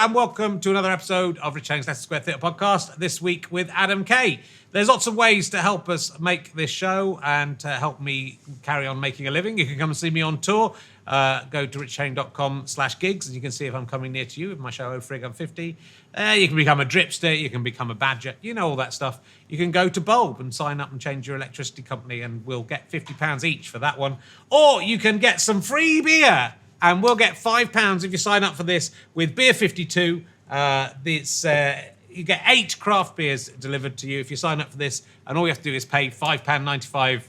and welcome to another episode of Rich Hang's Leicester Square Theatre podcast, this week with Adam Kay. There's lots of ways to help us make this show and to help me carry on making a living. You can come and see me on tour. Go to richhang.com/gigs and you can see if I'm coming near to you with my show Frig I'm 50. You can become a dripster, you can become a badger, you know all that stuff. You can go to Bulb and sign up and change your electricity company and we'll get £50 each for that one. Or you can get some free beer and we'll get £5 if you sign up for this with Beer 52. You get 8 craft beers delivered to you if you sign up for this, and all you have to do is pay £5.95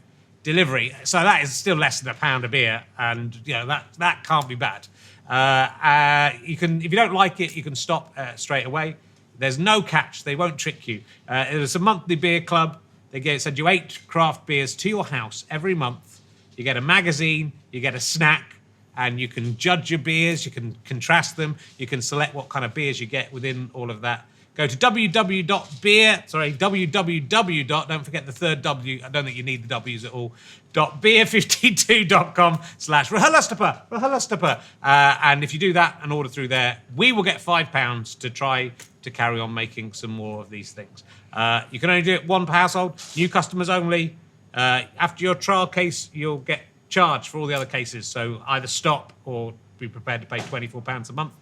delivery. So that is still less than £1 a beer, and you know that can't be bad. You can, if you don't like it, you can stop straight away. There's no catch; they won't trick you. It's a monthly beer club. They send you 8 craft beers to your house every month. You get a magazine, you get a snack, and you can judge your beers. You can contrast them. You can select what kind of beers you get within all of that. Go to www. Don't forget the third W. I don't think you need the W's at all. beer52.com/RHLSTP. And if you do that and order through there, we will get £5 to try to carry on making some more of these things. You can only do it one per household, new customers only. After your trial case, you'll get charged for all the other cases. So either stop or be prepared to pay £24 a month.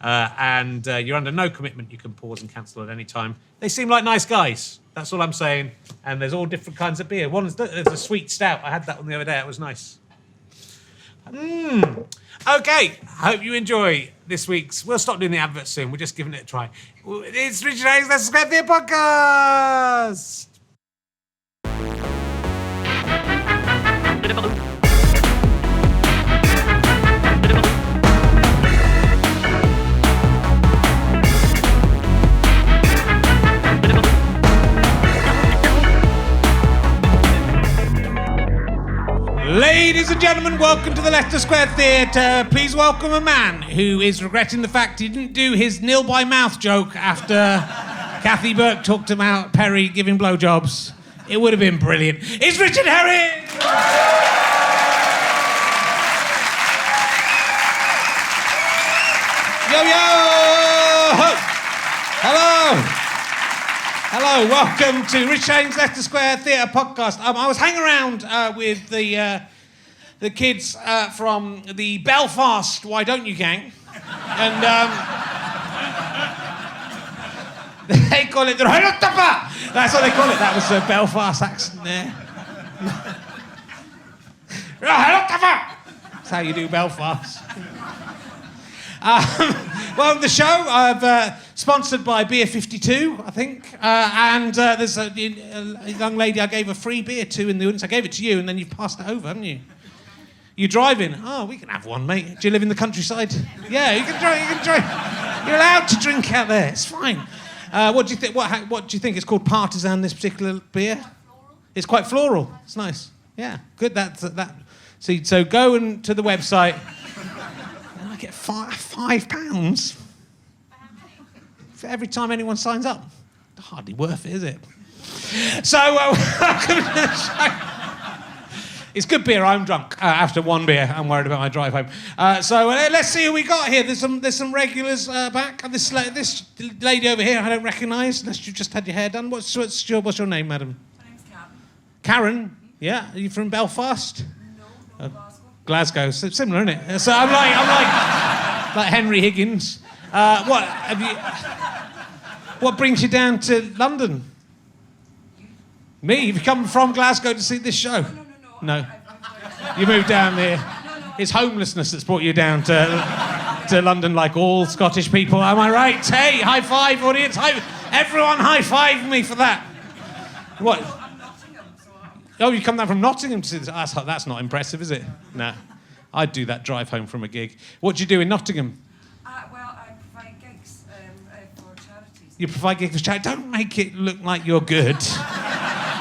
And you're under no commitment. You can pause and cancel at any time. They seem like nice guys. That's all I'm saying. And there's all different kinds of beer. There's a sweet stout. I had that one the other day. It was nice. Okay. Hope you enjoy this week's. We'll stop doing the adverts soon. We're just giving it a try. It's Richard Hayes' Leicester Square Theatre podcast. Ladies and gentlemen, welcome to the Leicester Square Theatre. Please welcome a man who is regretting the fact he didn't do his nil by mouth joke after Kathy Burke talked about Perry giving blowjobs. It would have been brilliant. It's Richard Herring! Yo, yo! Hello, welcome to Rich Hang's Leicester Square Theatre podcast. I was hanging around with the kids from the Belfast Why Don't You gang, and they call it the Rhylotapa. That's what they call it. That was a Belfast accent there. Rhylotapa. That's how you do Belfast. Well, the show I've sponsored by Beer 52, I think, and there's a young lady I gave a free beer to in the audience. I gave it to you, and then you've passed it over, haven't you? You driving? Oh, we can have one, mate. Do you live in the countryside? Yeah, you can drive. You're allowed to drink out there. It's fine. What do you think? What do you think? It's called Partisan. This particular beer. It's quite floral. It's nice. Yeah, good. That. So go to the website. And I get £5 for every time anyone signs up. Hardly worth it, is it? So welcome to the show. It's good beer. I'm drunk after one beer. I'm worried about my drive home. So let's see who we got here. There's some regulars back. This lady over here I don't recognise unless you just had your hair done. What's your name, madam? My name's Karen. Karen? Yeah. Are you from Belfast? No, Glasgow. Similar, isn't it? So I'm like Henry Higgins. What brings you down to London? Me? You've come from Glasgow to see this show? No. You moved down there. No. It's homelessness that's brought you down to London, like all Scottish people. Am I right? Hey, high five, audience. Everyone high five me for that. What? I'm Nottingham, so Oh, you come down from Nottingham to see this? That's not impressive, is it? No. I'd do that drive home from a gig. What do you do in Nottingham? Well, I provide gigs for charities. You provide gigs for charity. Don't make it look like you're good.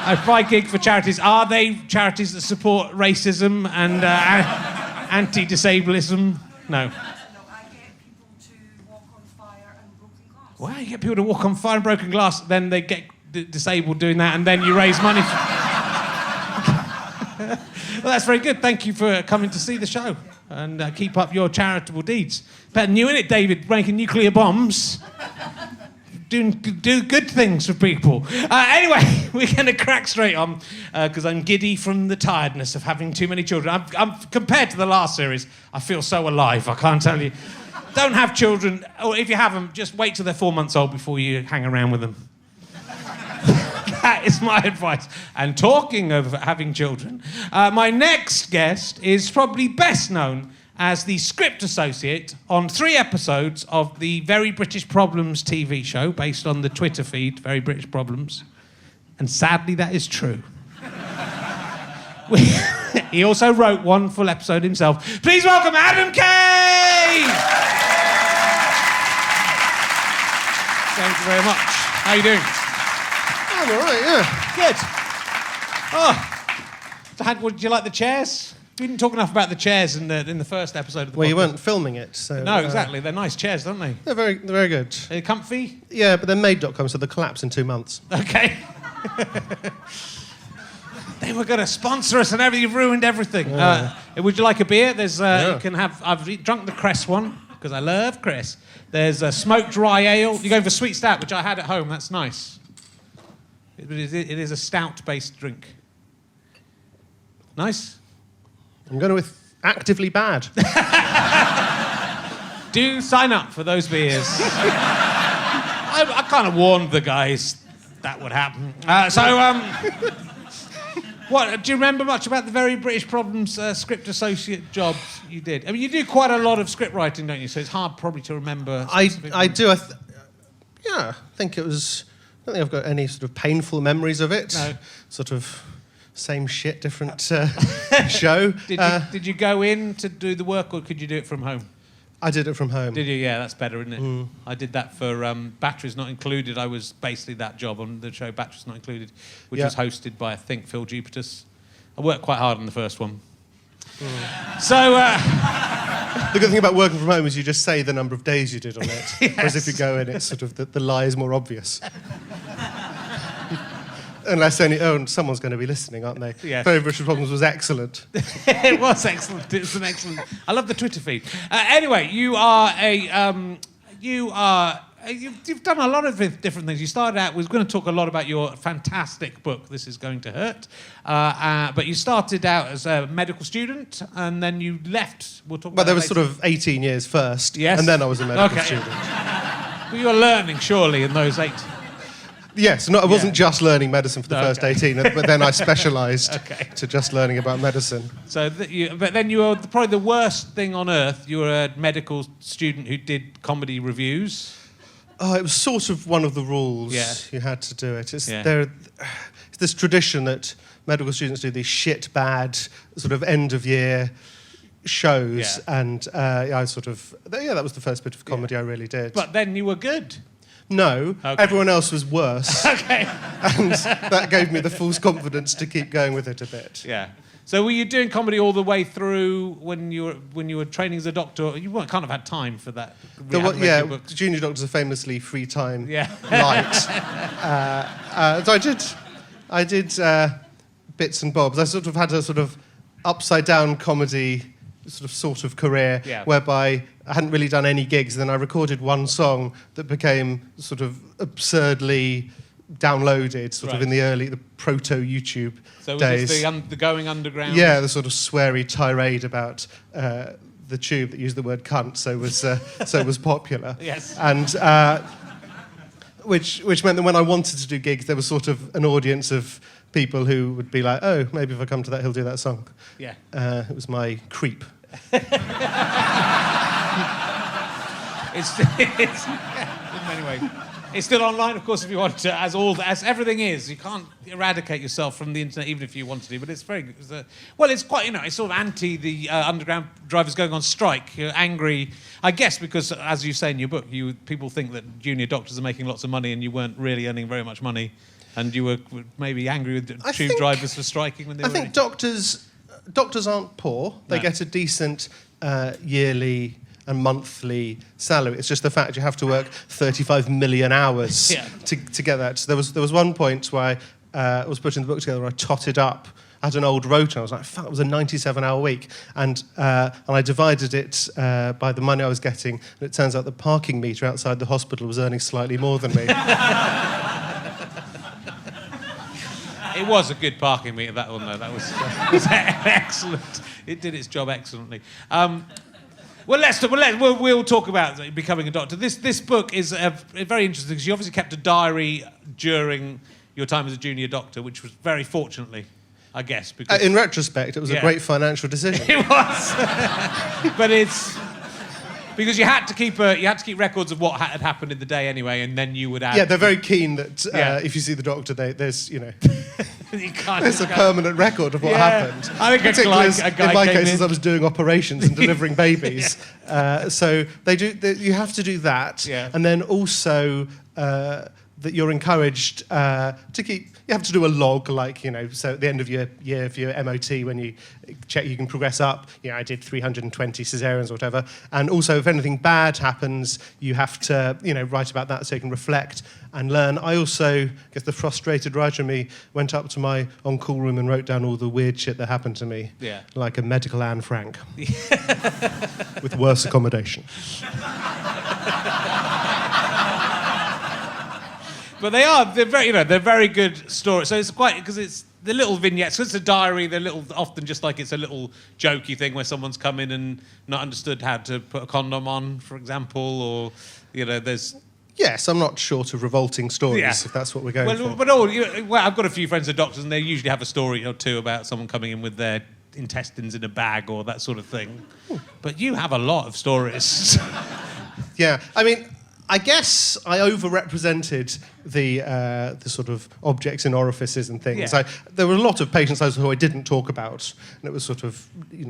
I provide gigs for charities. Are they charities that support racism and anti-disablism? No. No, I get people to walk on fire and broken glass. Well, you get people to walk on fire and broken glass, then they get disabled doing that, and then you raise money for... Well, that's very good. Thank you for coming to see the show. and keep up your charitable deeds. Better than you, innit, David, making nuclear bombs. Do good things for people. Anyway, we're going to crack straight on because I'm giddy from the tiredness of having too many children. I'm compared to the last series, I feel so alive, I can't tell you. Don't have children, or if you have them, just wait till they're 4 months old before you hang around with them. That is my advice. And talking of having children, my next guest is probably best known as the script associate on 3 episodes of the Very British Problems TV show, based on the Twitter feed, Very British Problems. And sadly, that is true. He also wrote 1 full episode himself. Please welcome Adam Kay! Thank you very much. How are you doing? I'm all right, yeah. Good. Oh. Did you like the chairs? We didn't talk enough about the chairs in the first episode of the podcast. Well, you weren't filming it, so... No, exactly. They're nice chairs, aren't they? They're very good. Are they comfy? Yeah, but they're made.com, so they'll collapse in 2 months. Okay. They were going to sponsor us and everything. You've ruined everything. Would you like a beer? There's you can have... I've drunk the Cress one, because I love Cress. There's a smoked dry ale. You're going for sweet stout, which I had at home. That's nice. It is a stout-based drink. Nice? I'm going with actively bad. Do sign up for those beers. I kind of warned the guys that would happen. What, do you remember much about the Very British Problems script associate jobs you did? I mean, you do quite a lot of script writing, don't you? So it's hard probably to remember. I do. Yeah, I think it was... I don't think I've got any sort of painful memories of it. No. Sort of same shit, different show. Did you go in to do the work, or could you do it from home? I did it from home. Did you? Yeah, that's better, isn't it? I did that for Batteries Not Included. I was basically that job on the show Batteries Not Included, which was hosted by, I think, Phil Jupitus. I worked quite hard on the first one. So... The good thing about working from home is you just say the number of days you did on it. Yes. Whereas if you go in, it's sort of the lie is more obvious. Unless someone's going to be listening, aren't they? Yes. Very British Problems was excellent. It was excellent. It was an excellent... I love the Twitter feed. Anyway, you've done a lot of different things. You started out... We're going to talk a lot about your fantastic book, This Is Going to Hurt. But you started out as a medical student, and then you left. We'll talk about There was later. sort of 18 years first, Yes. and then I was a medical Okay. student. Well, you were learning, surely, in those 8... Yes, I wasn't just learning medicine for the first Okay. 18, but then I specialised Okay. to just learning about medicine. So, but then you were probably the worst thing on earth. You were a medical student who did comedy reviews. Oh, it was sort of one of the rules. Yeah. You had to do it. It's this tradition that medical students do these shit bad sort of end of year shows, and I sort of that was the first bit of comedy I really did. But then you were good. No, Okay. everyone else was worse, Okay. and that gave me the false confidence to keep going with it a bit. Yeah. So were you doing comedy all the way through when you were training as a doctor? You kind of had time for that. Junior doctors are famously free time Yeah. light. So I did bits and bobs. I sort of had a sort of upside down comedy sort of career, whereby I hadn't really done any gigs. And then I recorded one song that became sort of absurdly downloaded, sort of in the proto YouTube So days. was this the going underground? Yeah, the sort of sweary tirade about the tube that used the word cunt, so was popular. Yes. And which meant that when I wanted to do gigs, there was sort of an audience of people who would be like, oh, maybe if I come to that, he'll do that song. Yeah. It was my creep. It's in many ways. It's still online, of course, if you want to, as everything is. You can't eradicate yourself from the internet, even if you want to. But it's very good. It's quite, it's sort of anti the underground drivers going on strike. You're angry, I guess, because as you say in your book, people think that junior doctors are making lots of money, and you weren't really earning very much money, and you were maybe angry with tube drivers for striking when they were. I think doctors aren't poor. They get a decent yearly and monthly salary. It's just the fact you have to work 35 million hours to get that. So there was one point where I was putting the book together where I totted up at an old rota. I was like, fuck, it was a 97-hour week. And I divided it by the money I was getting, and it turns out the parking meter outside the hospital was earning slightly more than me. It was a good parking meter, that one, though. That was excellent. It did its job excellently. We'll talk about becoming a doctor. This book is very interesting because you obviously kept a diary during your time as a junior doctor, which was very fortunately, I guess. Because in retrospect, it was a great financial decision. It was. But it's... Because you had to keep records of what had happened in the day anyway, and then you would add... Yeah, they're very keen that if you see the doctor, there's, there's a permanent record of what happened. I think in my case, as I was doing operations and delivering babies. So you have to do that. Yeah. And then also that you're encouraged to keep... You have to do a log, so at the end of your year for your MOT, when you check you can progress up, I did 320 cesareans or whatever. And also, if anything bad happens, you have to, write about that so you can reflect and learn. I also, I guess the frustrated writer in me, went up to my on-call room and wrote down all the weird shit that happened to me. Yeah. Like a medical Anne Frank. With worse accommodation. But they're very good stories. So it's because it's the little vignettes. So it's a diary. They're often just like it's a little jokey thing where someone's come in and not understood how to put a condom on, for example, or there's. Yes, I'm not short of revolting stories, if that's what we're going for. But I've got a few friends who are doctors, and they usually have a story or two about someone coming in with their intestines in a bag or that sort of thing. Ooh. But you have a lot of stories. Yeah, I mean, I guess I overrepresented the sort of objects in orifices and things. Yeah. There were a lot of patients who I didn't talk about, and it was sort of,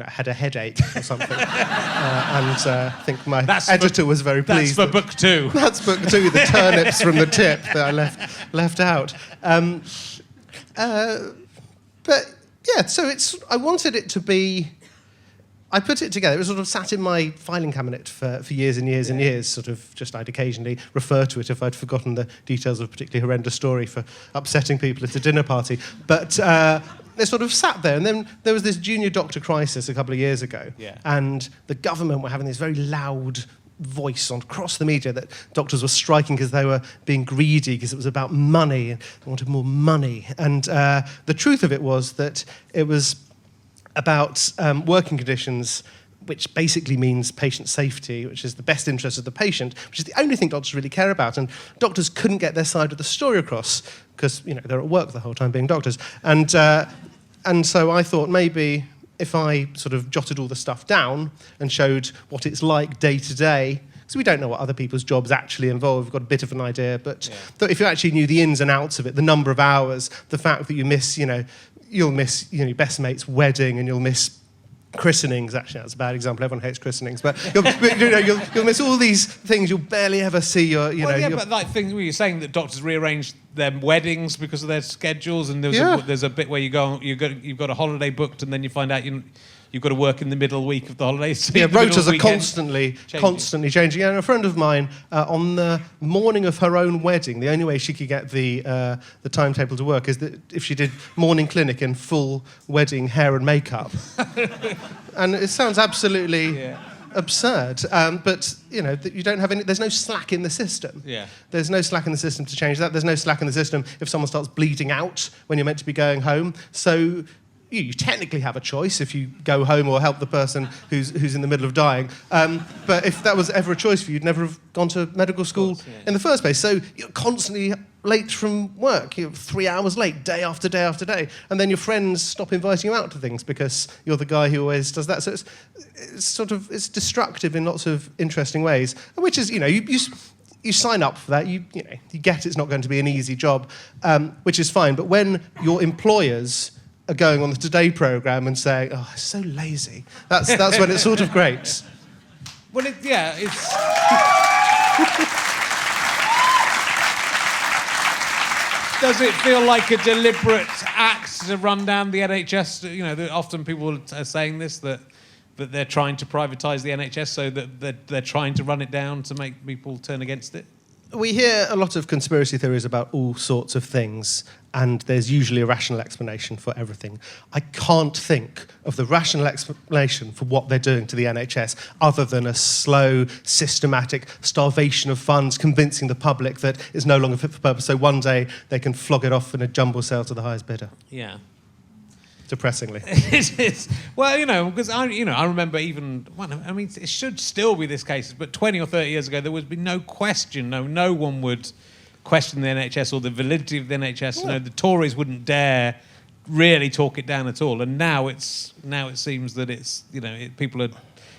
had a headache or something. I think my editor was very pleased. That's for book 2. That's book 2, the turnips from the tip that I left out. But yeah, so I wanted it to be... I put it together. It was sort of sat in my filing cabinet for years and years and years. Sort of I'd occasionally refer to it if I'd forgotten the details of a particularly horrendous story for upsetting people at a dinner party. But they sort of sat there. And then there was this junior doctor crisis a couple of years ago. Yeah. And the government were having this very loud voice across the media that doctors were striking because they were being greedy, because it was about money and they wanted more money. And the truth of it was that it was about working conditions, which basically means patient safety, which is the best interest of the patient, which is the only thing doctors really care about. And doctors couldn't get their side of the story across because they're at work the whole time being doctors. And so I thought maybe if I sort of jotted all the stuff down and showed what it's like day to day, because we don't know what other people's jobs actually involve. We've got a bit of an idea, but if you actually knew the ins and outs of it, the number of hours, the fact that you miss, you'll miss your best mate's wedding and you'll miss christenings. Actually, that's a bad example. Everyone hates christenings, but you'll miss all these things. You'll barely ever see your. But like things where you're saying that doctors rearrange their weddings because of their schedules, and there's a bit where you've got a holiday booked, and then you find out you've got to work in the middle week of the holidays. So rotas are constantly changing. And a friend of mine, on the morning of her own wedding, the only way she could get the timetable to work is that if she did morning clinic in full wedding hair and makeup. And it sounds absolutely absurd. But you don't have any. There's no slack in the system. Yeah. There's no slack in the system to change that. There's no slack in the system if someone starts bleeding out when you're meant to be going home. So you technically have a choice if you go home or help the person who's in the middle of dying. But if that was ever a choice for you, you'd never have gone to medical school in the first place. So you're constantly late from work. You're 3 hours late, day after day after day. And then your friends stop inviting you out to things because you're the guy who always does that. So it's destructive in lots of interesting ways, which is, you sign up for that. You get it's not going to be an easy job, which is fine. But when your employers are going on the Today programme and saying, "Oh, it's so lazy," that's when it's sort of great. Well, it's. Does it feel like a deliberate act to run down the NHS? Often people are saying this that they're trying to privatise the NHS, so that they're trying to run it down to make people turn against it. we hear a lot of conspiracy theories about all sorts of things, and there's usually a rational explanation for everything. I can't think of the rational explanation for what they're doing to the NHS other than a slow, systematic starvation of funds, convincing the public that it's no longer fit for purpose, so one day they can flog it off in a jumble sale to the highest bidder. Yeah. Depressingly. It is. Well, because I remember it should still be this case, but 20 or 30 years ago, there would be no question, no one would question the NHS or the validity of the NHS. Yeah. The Tories wouldn't dare really talk it down at all. And now it seems that it's, people are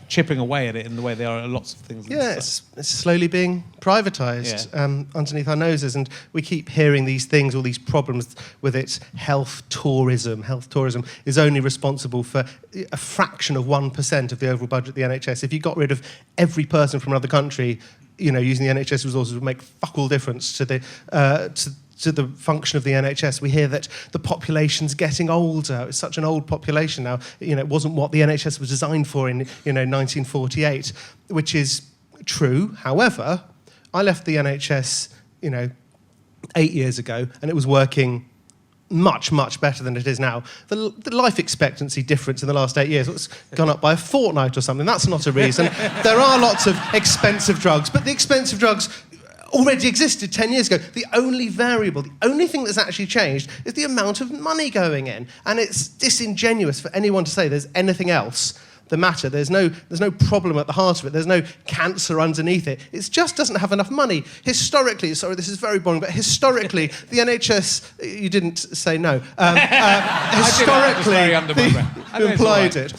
chipping away at it in the way they are at lots of things. Yeah, it's slowly being privatised underneath our noses, and we keep hearing these things, all these problems with its health tourism. Health tourism is only responsible for a fraction of 1% of the overall budget of the NHS. If you got rid of every person from another country, using the NHS resources would make fuck all difference to the function of the NHS. We hear that the population's getting older. It's such an old population now. It wasn't what the NHS was designed for in 1948, which is true. However, I left the NHS 8 years ago, and it was working much, much better than it is now. The life expectancy difference in the last 8 years, it's gone up by a fortnight or something. That's not a reason. There are lots of expensive drugs, but the expensive drugs already existed 10 years ago. The only variable, the only thing that's actually changed is the amount of money going in. And it's disingenuous for anyone to say there's anything else the matter. There's no problem at the heart of it. There's no cancer underneath it. It just doesn't have enough money. Historically, sorry, this is very boring, but historically, the NHS, you didn't say no. Historically, you implied it.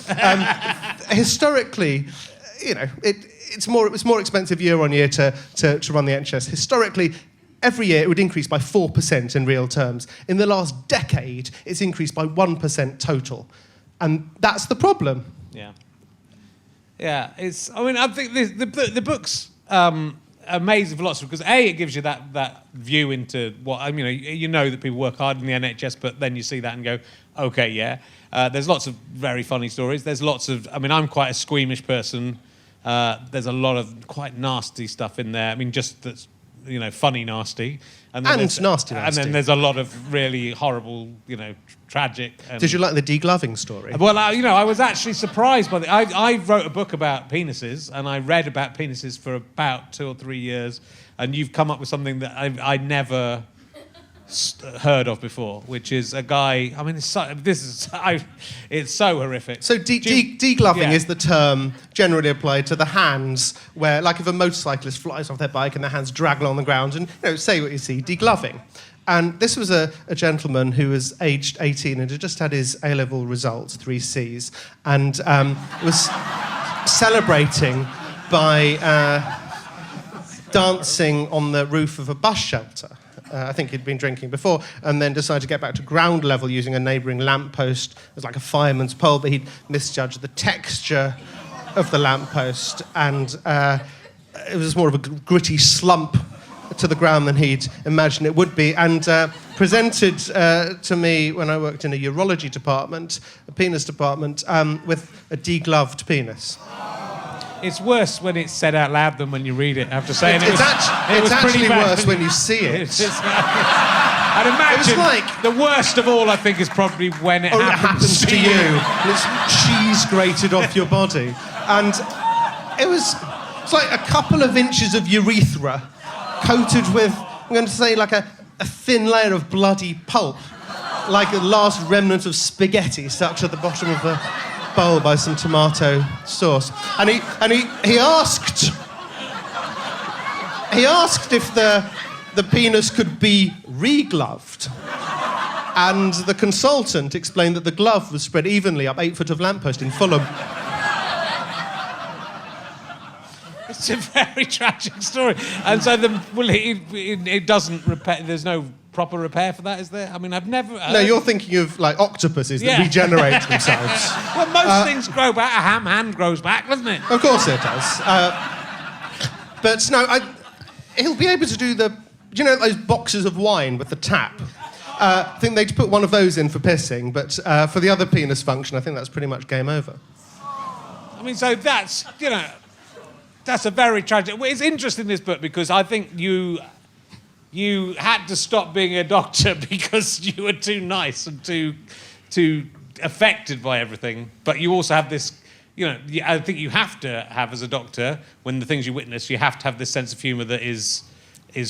Historically, it's more expensive year on year to run the NHS. Historically, every year it would increase by 4% in real terms. In the last decade, it's increased by 1% total. And that's the problem. Yeah. Yeah, I think the book's amazing for lots of, because it gives you that view into what, that people work hard in the NHS, but then you see that and go, okay, yeah. There's lots of very funny stories. There's lots of, I'm quite a squeamish person. There's a lot of quite nasty stuff in there. just that's, funny nasty. And nasty. And then there's a lot of really horrible, tragic. Did you like the degloving story? Well, I was actually surprised by I wrote a book about penises, and I read about penises for about 2 or 3 years, and you've come up with something that I never heard of before, which is a guy. It's so horrific. So degloving is the term generally applied to the hands, where, like, if a motorcyclist flies off their bike and their hands drag along the ground, and say what you see, degloving. And this was a gentleman who was aged 18 and had just had his A-level results, 3 Cs, and was celebrating by dancing on the roof of a bus shelter. I think he'd been drinking before, and then decided to get back to ground level using a neighbouring lamppost. It was like a fireman's pole, but he'd misjudged the texture of the lamppost, and it was more of a gritty slump to the ground than he'd imagined it would be, and presented to me when I worked in a urology department, a penis department, with a degloved penis. It's worse when it's said out loud than when you read it, I have to say. It's actually worse when you see it. I'd imagine the worst of all, I think, is probably when it happens to you. And it's cheese grated off your body. And it's like a couple of inches of urethra coated with, I'm going to say, like a thin layer of bloody pulp, like the last remnant of spaghetti stuck to the bottom of the bowl by some tomato sauce. And he asked if the penis could be regloved. And the consultant explained that the glove was spread evenly up 8 foot of lamppost in Fulham. It's a very tragic story. And so it doesn't repair. There's no proper repair for that, is there? I've never... No, you're thinking of, like, octopuses that regenerate themselves. Well, most things grow back. A ham hand grows back, doesn't it? Of course it does. But, no, he'll be able to do those boxes of wine with the tap? I think they'd put one of those in for pissing, but for the other penis function, I think that's pretty much game over. So that's, That's a very tragic... Well, it's interesting, this book, because I think you had to stop being a doctor because you were too nice and too affected by everything. But you also have this... I think you have to have, as a doctor, when the things you witness, you have to have this sense of humour that is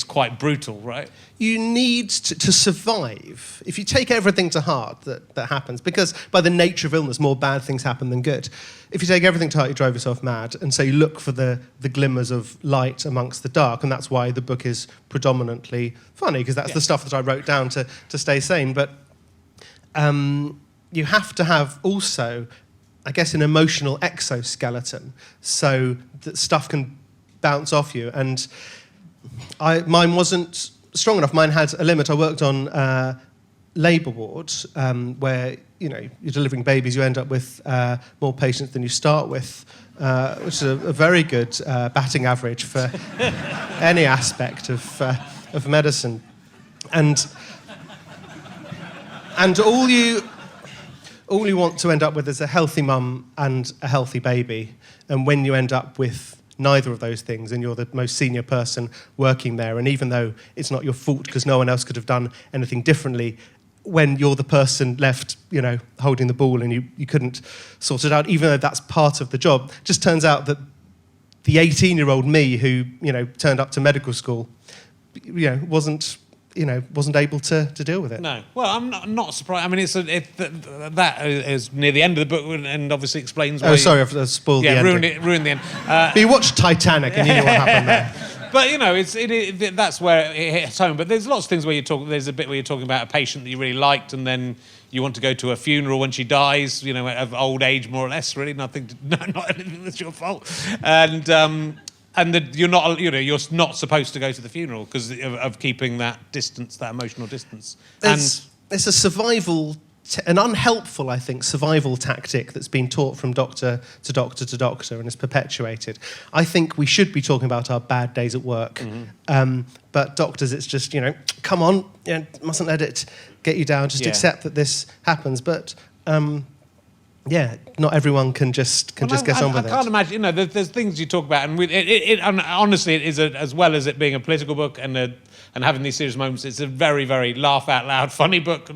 quite brutal, right? You need to survive. If you take everything to heart that happens, because by the nature of illness, more bad things happen than good. If you take everything to heart, you drive yourself mad. And so you look for the glimmers of light amongst the dark. And that's why the book is predominantly funny, because that's the stuff that I wrote down to stay sane. But you have to have also, I guess, an emotional exoskeleton so that stuff can bounce off you. And mine wasn't strong enough. Mine had a limit. I worked on labour wards where, you're delivering babies. You end up with more patients than you start with, which is a very good batting average for any aspect of medicine. And all you want to end up with is a healthy mum and a healthy baby. And when you end up with neither of those things, and you're the most senior person working there, and even though it's not your fault because no one else could have done anything differently, when you're the person left, holding the ball and you couldn't sort it out, even though that's part of the job, just turns out that the 18-year-old me who, turned up to medical school, wasn't able to deal with it. No. Well, I'm not surprised. I mean, that is near the end of the book, and obviously explains why... Oh, sorry, I've spoiled the ending. Ruined the end. But you watched Titanic and you knew what happened there. But, that's where it hits home. But there's lots of things where there's a bit where you're talking about a patient that you really liked, and then you want to go to a funeral when she dies, of old age, more or less, really. Not anything that's your fault. And that you're not supposed to go to the funeral because of keeping that distance, that emotional distance. It's a survival, an unhelpful, I think, survival tactic that's been taught from doctor to doctor to doctor and is perpetuated. I think we should be talking about our bad days at work. Mm-hmm. But doctors, it's just, come on, mustn't let it get you down. Just accept that this happens. But... not everyone can just get on with it. I can't imagine. There's things you talk about, and honestly, it is as well as it being a political book and having these serious moments. It's a very, very laugh out loud, funny book,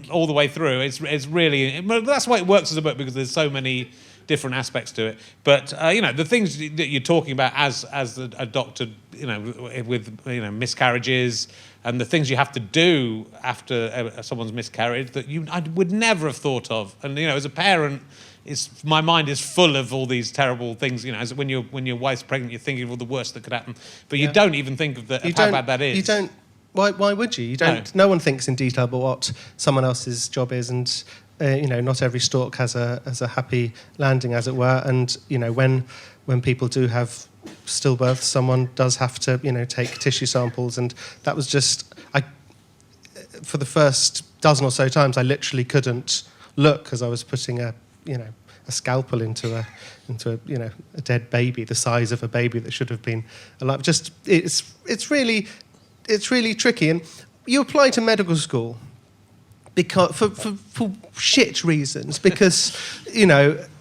all the way through. It's really that's why it works as a book, because there's so many different aspects to it. But the things that you're talking about as a doctor, with miscarriages. And the things you have to do after someone's miscarried that I would never have thought of. And as a parent, my mind is full of all these terrible things. As when your wife's pregnant, you're thinking of all the worst that could happen, but you don't even think of how bad that is. You don't. Why would you? You don't. No one thinks in detail about what someone else's job is, and not every stork has a happy landing, as it were. And when people do have stillbirth, someone does have to, take tissue samples, and that was just, for the first dozen or so times, I literally couldn't look as I was putting a scalpel into a dead baby, the size of a baby that should have been alive. Just it's really tricky, and you apply to medical school because for shit reasons, because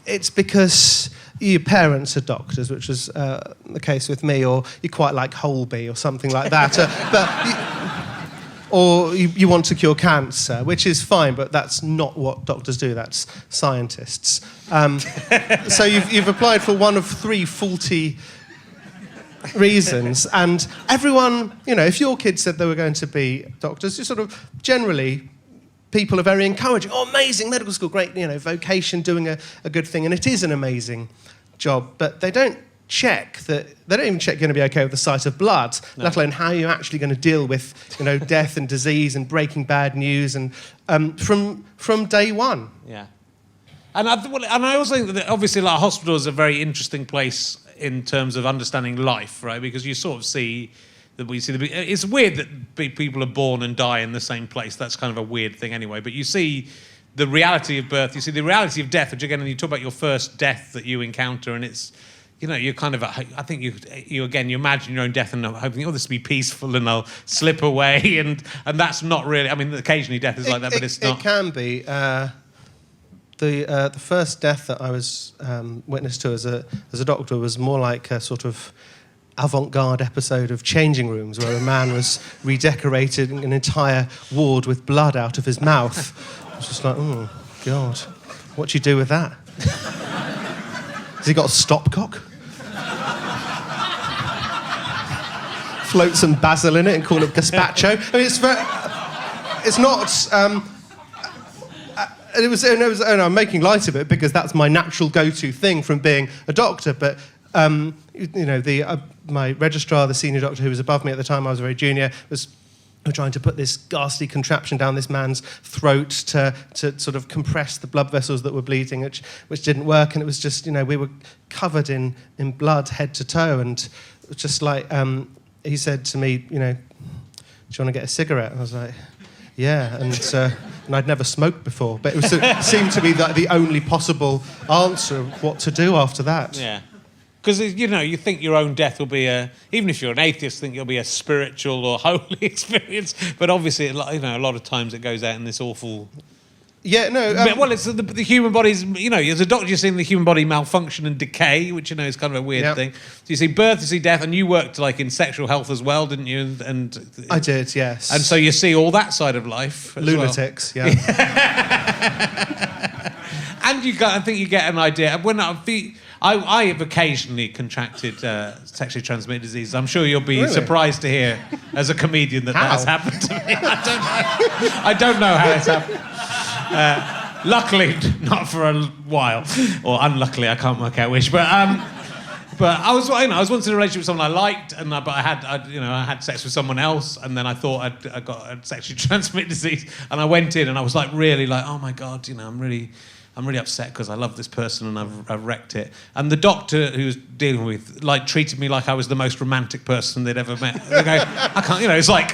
it's because your parents are doctors, which was the case with me, or you quite like Holby or something like that. Or you want to cure cancer, which is fine, but that's not what doctors do. That's scientists. So you've applied for one of three faulty reasons, and everyone, if your kids said they were going to be doctors, you sort of generally... People are very encouraging. Oh, amazing, medical school, great, vocation, doing a good thing. And it is an amazing job, but they don't check that, they don't even check you're going to be okay with the sight of blood, let alone how you're actually going to deal with, death and disease and breaking bad news, and from day one. Yeah. And I also think that obviously hospital is a very interesting place in terms of understanding life, right? Because you sort of see... it's weird that people are born and die in the same place. That's kind of a weird thing anyway. But you see the reality of birth, you see the reality of death, which again, and you talk about your first death that you encounter, and it's, you're kind of, I think you imagine your own death and hoping, this will be peaceful and I'll slip away, and that's not really, occasionally death is like that, but it's not. It can be. The first death that I was witness to as a doctor was more like a sort of avant-garde episode of Changing Rooms, where a man was redecorating an entire ward with blood out of his mouth. I was just like, oh, God, what do you do with that? Has he got a stopcock? Float some basil in it and call it gazpacho? I mean, it's not... I'm making light of it because that's my natural go-to thing from being a doctor. But my registrar, the senior doctor who was above me at the time, I was very junior, was trying to put this ghastly contraption down this man's throat to sort of compress the blood vessels that were bleeding, which didn't work. And it was just, we were covered in blood head to toe, and it was just like he said to me, do you want to get a cigarette? And I was like, yeah, and I'd never smoked before, but it seemed to be the only possible answer of what to do after that. Yeah, because you think your own death will be even if you're an atheist, think it'll be a spiritual or holy experience, but obviously, a lot of times it goes out in this awful. Yeah, no. Well, it's the human body's. As a doctor, you're seeing the human body malfunction and decay, which is kind of a weird thing. So you see birth, you see death, and you worked in sexual health as well, didn't you? And I did, yes. And so you see all that side of life. As lunatics, well. Yeah. And I think you get an idea. When I have occasionally contracted sexually transmitted diseases. I'm sure you'll be surprised to hear, as a comedian, that has happened to me. I don't know how it's happened. Luckily, not for a while, or unluckily, I can't work out which. But I was once in a relationship with someone I liked, but I had sex with someone else, and then I thought I got a sexually transmitted disease, and I went in and I was really oh my God, I'm really upset because I love this person and I've wrecked it. And the doctor who was dealing with treated me like I was the most romantic person they'd ever met. They go, I can't, it's like,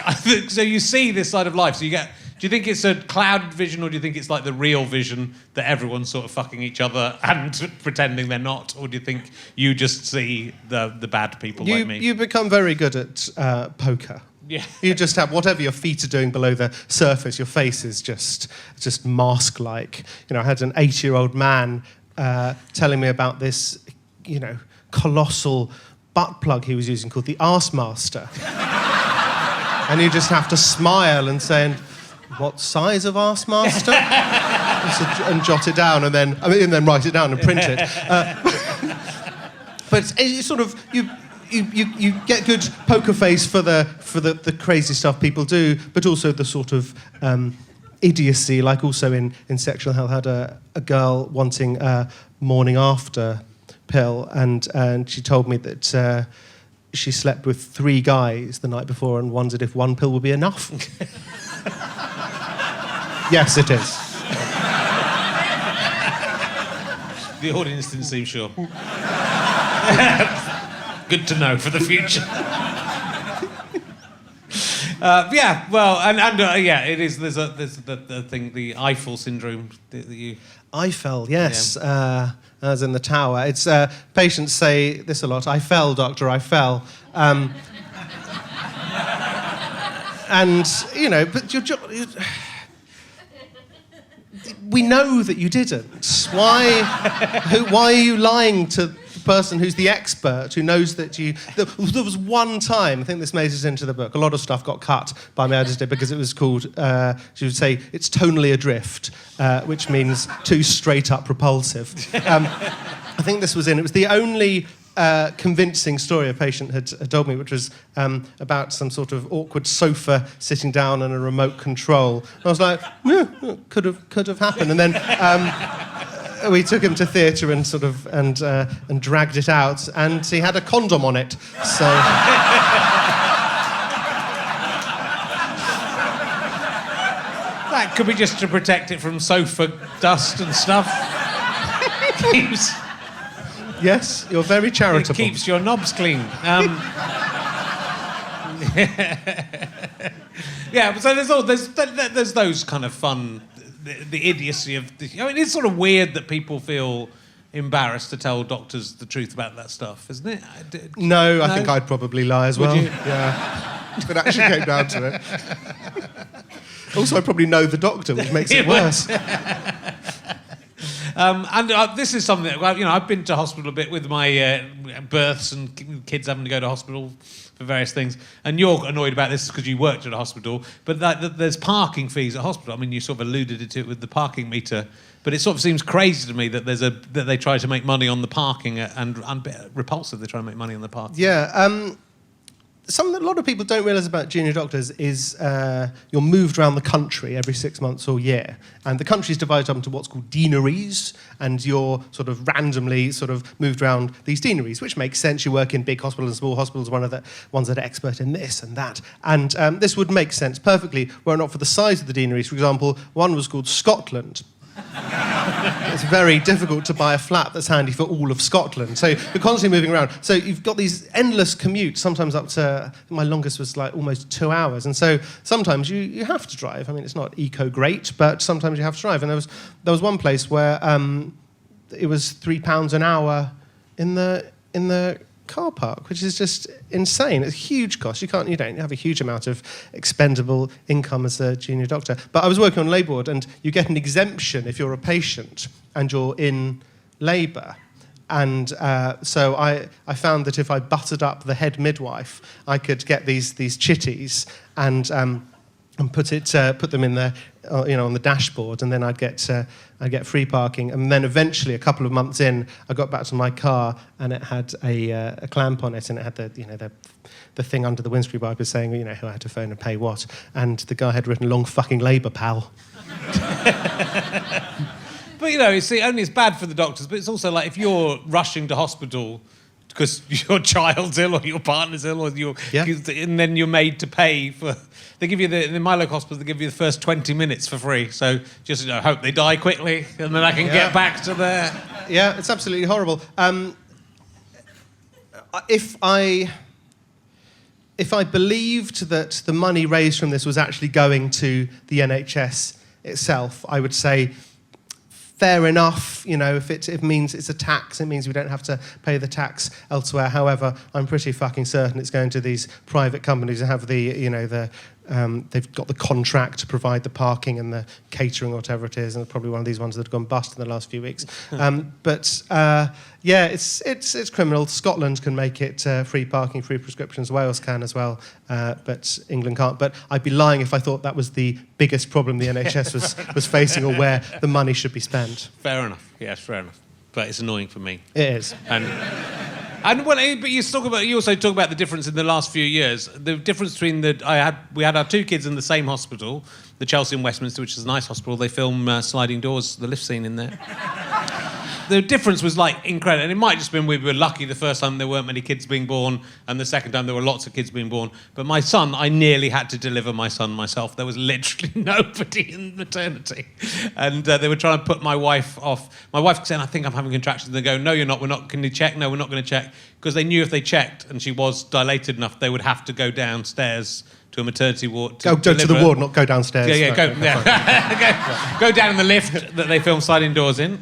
so you see this side of life. So do you think it's a clouded vision, or do you think it's like the real vision that everyone's sort of fucking each other and pretending they're not? Or do you think you just see the bad people like me? You become very good at poker. Yeah. You just have whatever your feet are doing below the surface, your face is just mask-like. I had an 8-year-old man telling me about this, colossal butt plug he was using called the Arse Master. And you just have to smile and say, what size of Arse Master? And jot it down and then write it down and print it. But it's sort of... You get good poker face for the crazy stuff people do, but also the sort of idiocy, like also in sexual health. I had a girl wanting a morning after pill, and she told me that she slept with 3 guys the night before and wondered if 1 pill would be enough. Yes, it is. The audience didn't seem sure. Good to know for the future. It is. There's the thing, the Eiffel syndrome that you. Eiffel, yes, as in the tower. It's patients say this a lot. I fell, doctor, I fell. But your job. We know that you didn't. Why are you lying to the person who's the expert, who knows that you... There was one time, I think this made it into the book, a lot of stuff got cut by my editor because it was called, she would say, it's tonally adrift, which means too straight up repulsive. I think this was in, it was the only... convincing story a patient had told me, which was about some sort of awkward sofa sitting down and a remote control. And I was like, yeah, could have happened. And then we took him to theatre and dragged it out, and he had a condom on it. So that could be just to protect it from sofa dust and stuff. Yes, you're very charitable. It keeps your knobs clean. Yeah, so there's those kind of fun, the idiocy of. It's sort of weird that people feel embarrassed to tell doctors the truth about that stuff, isn't it? No, I think I'd probably lie as well. Would you? Yeah, if it actually came down to it. Also, I probably know the doctor, which makes it worse. This is something that, I've been to hospital a bit with my births and kids having to go to hospital for various things. And you're annoyed about this because you worked at a hospital, but there's parking fees at hospital. I mean, you sort of alluded to it with the parking meter, but it sort of seems crazy to me that that they try to make money on the parking and repulsive they try to make money on the parking. Yeah. Something that a lot of people don't realise about junior doctors is you're moved around the country every 6 months or year. And the country is divided up into what's called deaneries, and you're sort of randomly sort of moved around these deaneries, which makes sense. You work in big hospitals and small hospitals, one of the ones that are expert in this and that. And this would make sense perfectly were it not for the size of the deaneries. For example, one was called Scotland. It's very difficult to buy a flat that's handy for all of Scotland. So you're constantly moving around. So you've got these endless commutes, sometimes up to, my longest was like almost 2 hours. And so sometimes you have to drive. I mean, it's not eco-great, but sometimes you have to drive. And there was one place where it was £3 an hour in the car park, which is just insane. It's a huge cost. You don't have a huge amount of expendable income as a junior doctor. But I was working on labour ward, and you get an exemption if you're a patient and you're in labour. And so I found that if I buttered up the head midwife, I could get these chitties and put them in the on the dashboard, and then I'd get free parking. And then eventually, a couple of months in, I got back to my car, and it had a clamp on it, and it had the thing under the windscreen wiper saying who I had to phone and pay what. And the guy had written "long fucking labour, pal." But you see, only it's bad for the doctors, but it's also like if you're rushing to hospital because your child's ill or your partner's ill, or and then you're made to pay for. They give you in my local hospital, they give you the first 20 minutes for free. So just hope they die quickly, and then I can get back to the. Yeah, it's absolutely horrible. If I believed that the money raised from this was actually going to the NHS itself, I would say, fair enough. If it means it's a tax, it means we don't have to pay the tax elsewhere. However, I'm pretty fucking certain it's going to these private companies that have they've got the contract to provide the parking and the catering or whatever it is, and probably one of these ones that have gone bust in the last few weeks. It's criminal. Scotland can make it free parking, free prescriptions. Wales can as well, but England can't. But I'd be lying if I thought that was the biggest problem the NHS was facing, or where the money should be spent. Fair enough. Yes, fair enough. But it's annoying for me. It is. But you also talk about the difference in the last few years. The difference between we had our two kids in the same hospital, the Chelsea and Westminster, which is a nice hospital. They film sliding doors, the lift scene in there. The difference was incredible, and it might just been we were lucky the first time there weren't many kids being born, and the second time there were lots of kids being born. But my son, I nearly had to deliver my son myself. There was literally nobody in maternity, and they were trying to put my wife off. My wife saying, "I think I'm having contractions." They go, "No, you're not. We're not. Can you check?" "No, we're not going to check," because they knew if they checked and she was dilated enough, they would have to go downstairs to a maternity ward. Go to the ward, not go downstairs. Go down in the lift that they film sliding doors in.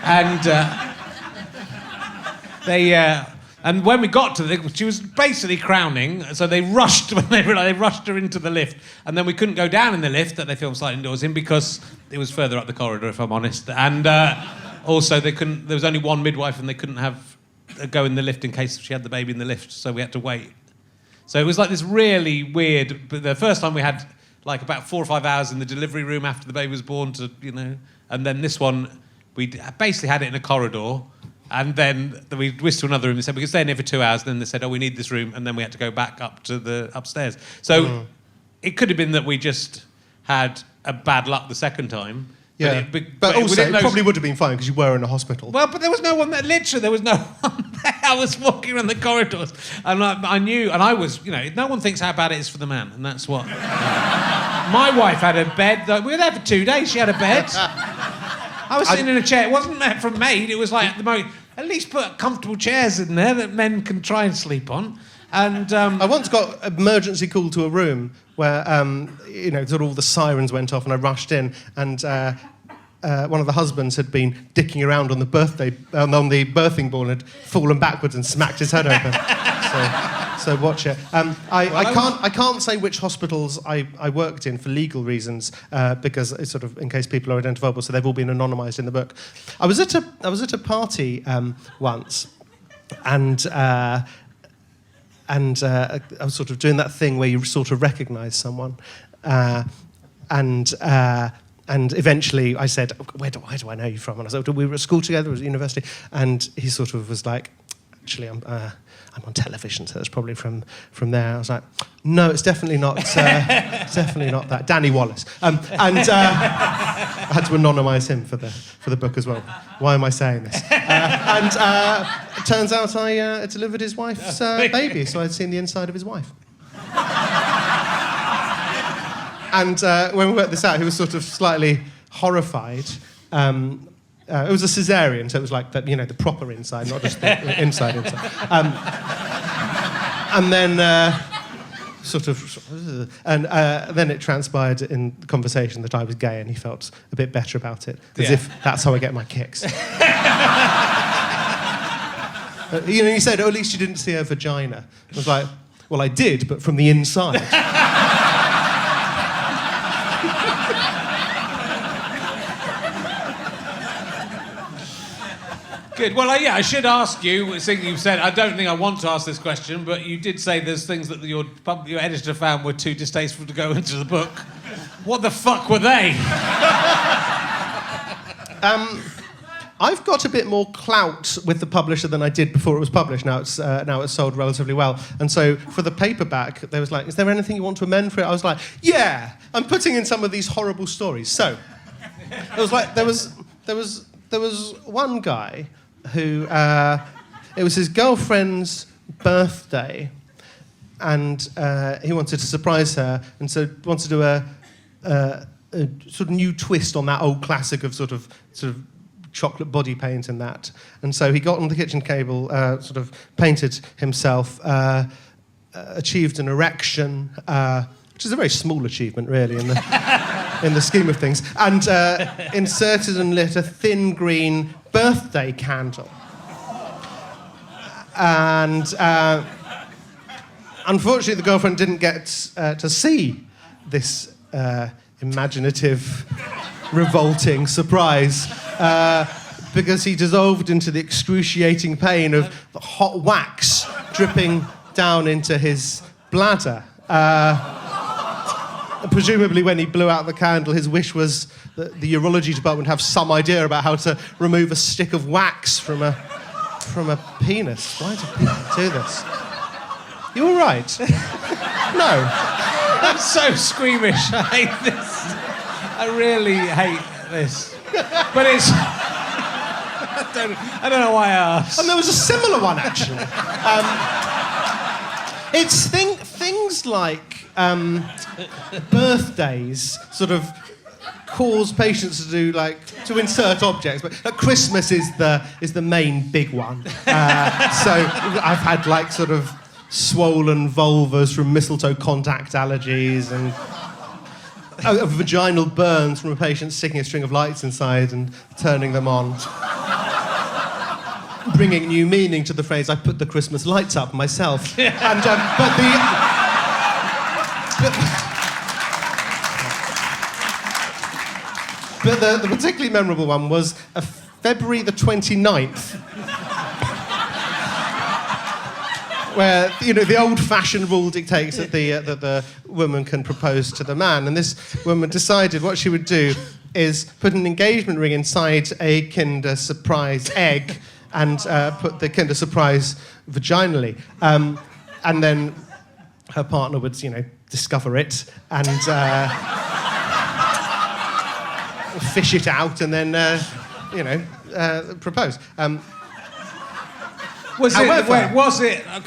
And and when we got to she was basically crowning, so they rushed they rushed her into the lift, and then we couldn't go down in the lift that they filmed sliding doors in because it was further up the corridor, if I'm honest. And also there was only one midwife, and they couldn't have go in the lift in case she had the baby in the lift, so we had to wait. So it was like this really weird. But the first time we had about 4 or 5 hours in the delivery room after the baby was born and then this one. We basically had it in a corridor, and then we whisked to another room. They said we could stay in here for 2 hours. And then they said, "Oh, we need this room," and then we had to go back up to the upstairs. So it could have been that we just had a bad luck the second time. Yeah, but also it probably would have been fine because you were in a hospital. Well, but there was no one there. Literally, there was no one there. I was walking around the corridors, and I knew, and I was, no one thinks how bad it is for the man, and that's what. My wife had a bed. We were there for 2 days. She had a bed. I was sitting in a chair. It wasn't meant for a maid. It was at the moment, at least put comfortable chairs in there that men can try and sleep on. And I once got emergency call to a room where sort of all the sirens went off, and I rushed in, and one of the husbands had been dicking around on the birthing ball and had fallen backwards and smacked his head open. So watch it. I can't say which hospitals I worked in for legal reasons because it's sort of in case people are identifiable. So they've all been anonymised in the book. I was at a party once, and I was sort of doing that thing where you sort of recognise someone, and eventually I said, where do I know you from? And I said, we were at school together, we were at university, and he sort of was like, actually, I'm on television, so it's probably from there. I was like, no, it's definitely not. It's definitely not that. Danny Wallace, and I had to anonymise him for the book as well. Why am I saying this? It turns out I delivered his wife's baby, so I'd seen the inside of his wife. And when we worked this out, he was sort of slightly horrified. It was a cesarean, so it was like the proper inside, not just the inside. And then then it transpired in conversation that I was gay, and he felt a bit better about it, as if that's how I get my kicks. He said, "Oh, at least you didn't see her vagina." I was like, "Well, I did, but from the inside." Good. Well, I should ask you, seeing you've said, I don't think I want to ask this question, but you did say there's things that your editor found were too distasteful to go into the book. What the fuck were they? I've got a bit more clout with the publisher than I did before it was published. Now it's sold relatively well. And so for the paperback, they was like, is there anything you want to amend for it? I was like, yeah, I'm putting in some of these horrible stories. So it was like there was one guy who it was his girlfriend's birthday, and he wanted to surprise her, and so wanted to do a sort of new twist on that old classic of sort of chocolate body paint and that. And so he got on the kitchen table, sort of painted himself, achieved an erection, which is a very small achievement, really, in the scheme of things, and inserted and lit a thin green birthday candle. And unfortunately, the girlfriend didn't get to see this imaginative, revolting surprise because he dissolved into the excruciating pain of the hot wax dripping down into his bladder. Presumably, when he blew out the candle, his wish was that the urology department have some idea about how to remove a stick of wax from a penis. Why do people do this? You all right? No. I'm so squeamish. I hate this. I really hate this. But it's... I don't know why I asked. And there was a similar one, actually. It's things like birthdays sort of cause patients to insert objects, but Christmas is the main big one. So I've had sort of swollen vulvas from mistletoe contact allergies, and vaginal burns from a patient sticking a string of lights inside and turning them on. Bringing new meaning to the phrase, I put the Christmas lights up myself. And, but the particularly memorable one was February the 29th, where, the old-fashioned rule dictates that the woman can propose to the man, and this woman decided what she would do is put an engagement ring inside a Kinder Surprise egg and put the Kinder Surprise vaginally. And then her partner would, discover it and fish it out and then, propose. Can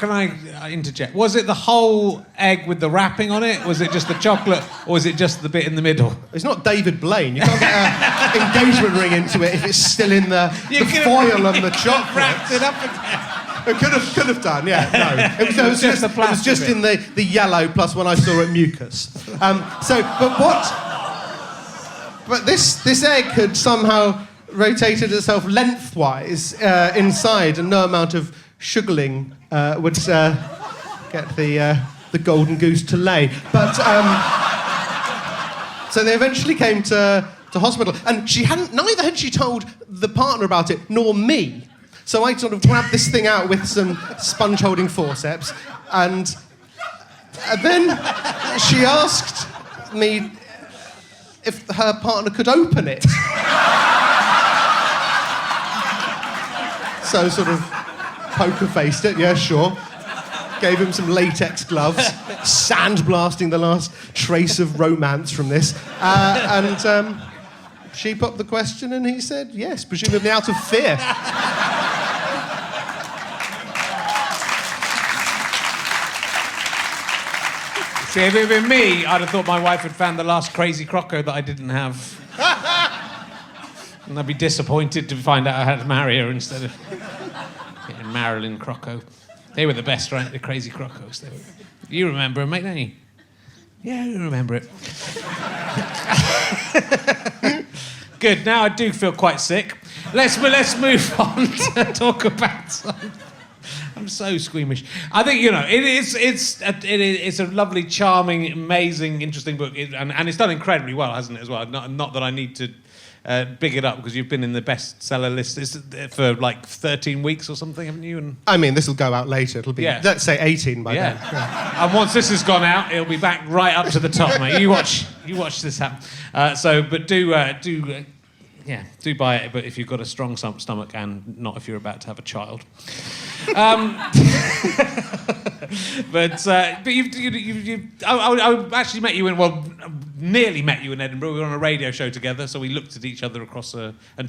I interject? Was it the whole egg with the wrapping on it? Was it just the chocolate, or was it just the bit in the middle? It's not David Blaine. You can't get an engagement ring into it if it's still in the foil and the chocolate. Wrapped it up again. It could have done, yeah. No, it was just the plastic. It was just in the yellow plus when I saw it mucus. But this egg had somehow rotated itself lengthwise inside, and no amount of sugarling would get the golden goose to lay. But so they eventually came to hospital, and neither had she told the partner about it nor me. So I sort of grabbed this thing out with some sponge-holding forceps, and then she asked me if her partner could open it. So sort of poker-faced it, yeah, sure. Gave him some latex gloves, sandblasting the last trace of romance from this. And she popped the question and he said yes, presumably out of fear. See, if it had been me, I'd have thought my wife had found the last crazy croco that I didn't have. And I'd be disappointed to find out I had to marry her instead of getting Marilyn Croco. They were the best, right? The crazy crocos. You remember them, mate, don't you? Yeah, you remember it. Good. Now I do feel quite sick. Let's move on to talk about something. I'm so squeamish. I think, it's a lovely, charming, amazing, interesting book, and it's done incredibly well, hasn't it, as well? Not that I need to big it up, because you've been in the bestseller list for like 13 weeks or something, haven't you? And I mean, this will go out later. It'll be, let's say, 18 by then. Yeah. And once this has gone out, it'll be back right up to the top, mate. You watch this happen. Do buy it, but if you've got a strong stomach, and not if you're about to have a child. But I actually met you nearly met you in Edinburgh. We were on a radio show together, so we looked at each other and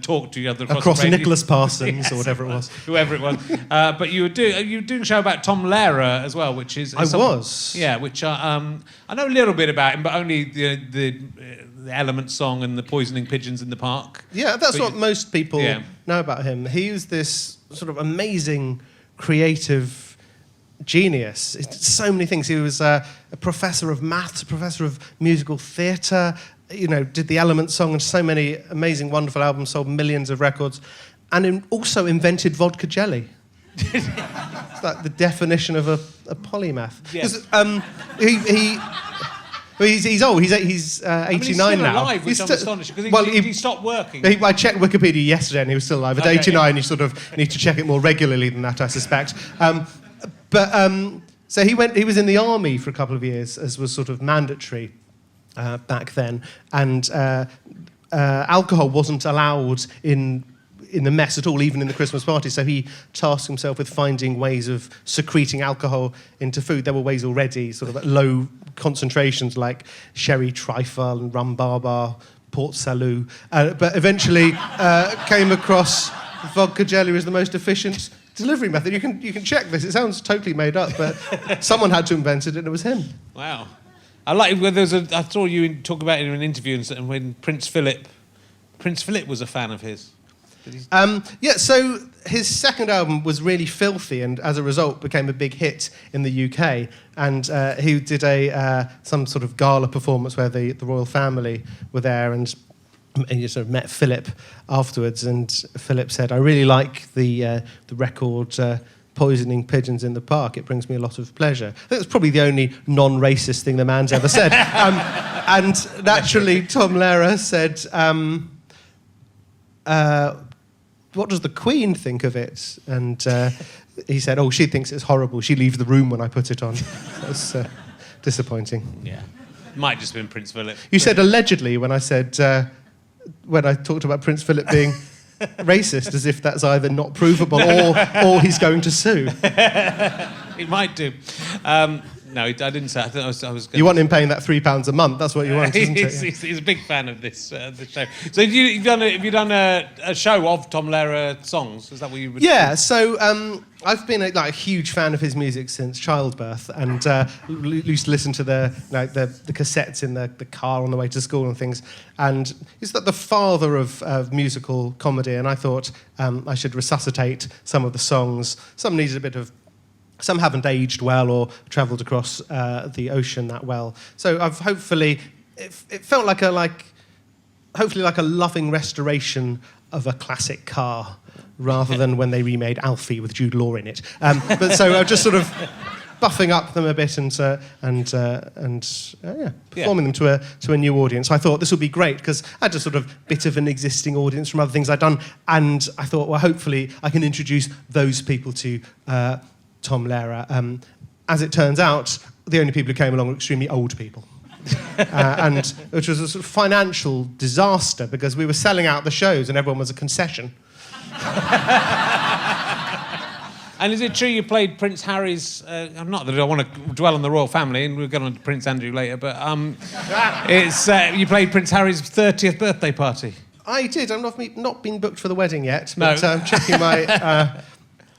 talked to each other across the Nicholas Parsons or whatever it was. Whoever it was. But you were doing a show about Tom Lehrer as well, which is... Yeah, which I know a little bit about him, but only the Element song and the poisoning pigeons in the park. Yeah, that's what most people know about him. He was this sort of amazing, creative genius. He did so many things. He was a professor of maths, a professor of musical theatre, did the Element song and so many amazing, wonderful albums, sold millions of records, and also invented vodka jelly. It's like the definition of a polymath. Yes. He's old. He's 89 he's still now. Alive, which I'm astonished, because he stopped working. I checked Wikipedia yesterday and he was still alive. At 89, you sort of need to check it more regularly than that, I suspect. So he was in the army for a couple of years, as was sort of mandatory back then, and alcohol wasn't allowed in the mess at all, even in the Christmas party. So he tasked himself with finding ways of secreting alcohol into food. There were ways already, sort of at low concentrations, like sherry trifle and rum barbar, Port Salut. But eventually came across vodka jelly as the most efficient delivery method. You can check this. It sounds totally made up, but someone had to invent it, and it was him. Wow. I like when I saw you talk about it in an interview, and when Prince Philip was a fan of his. So his second album was really filthy, and as a result became a big hit in the UK. And he did some sort of gala performance where the royal family were there, and you sort of met Philip afterwards. And Philip said, "I really like the record Poisoning Pigeons in the Park. It brings me a lot of pleasure." I think it's probably the only non-racist thing the man's ever said. And naturally, Tom Lehrer said, "What does the Queen think of it?" And he said, "Oh, she thinks it's horrible. She leaves the room when I put it on." That's disappointing. Yeah, might just been Prince Philip. You said allegedly when I said when I talked about Prince Philip being racist, as if that's either not provable or he's going to sue. He might do. No, I didn't say. I think I was. You want him paying that £3 a month? That's what you want, isn't it? He's a big fan of this show. So have you done a show of Tom Lehrer songs? Is that what you would? Yeah. So I've been a huge fan of his music since childbirth, and used to listen to the cassettes in the car on the way to school and things. And he's the father of musical comedy, and I thought I should resuscitate some of the songs. Some needed a bit of. Some haven't aged well or travelled across the ocean that well. So I've hopefully, it felt like a loving restoration of a classic car, rather than when they remade Alfie with Jude Law in it. But so I've just sort of buffing up them a bit and performing them to a new audience. I thought this would be great because I had a sort of bit of an existing audience from other things I'd done, and I thought, well, hopefully I can introduce those people to Tom Lehrer. As it turns out, the only people who came along were extremely old people. And which was a sort of financial disaster because we were selling out the shows and everyone was a concession. And is it true you played Prince Harry's... not that I want to dwell on the royal family, and we'll get on to Prince Andrew later, but you played Prince Harry's 30th birthday party. I did. I've not been booked for the wedding yet, but I'm checking my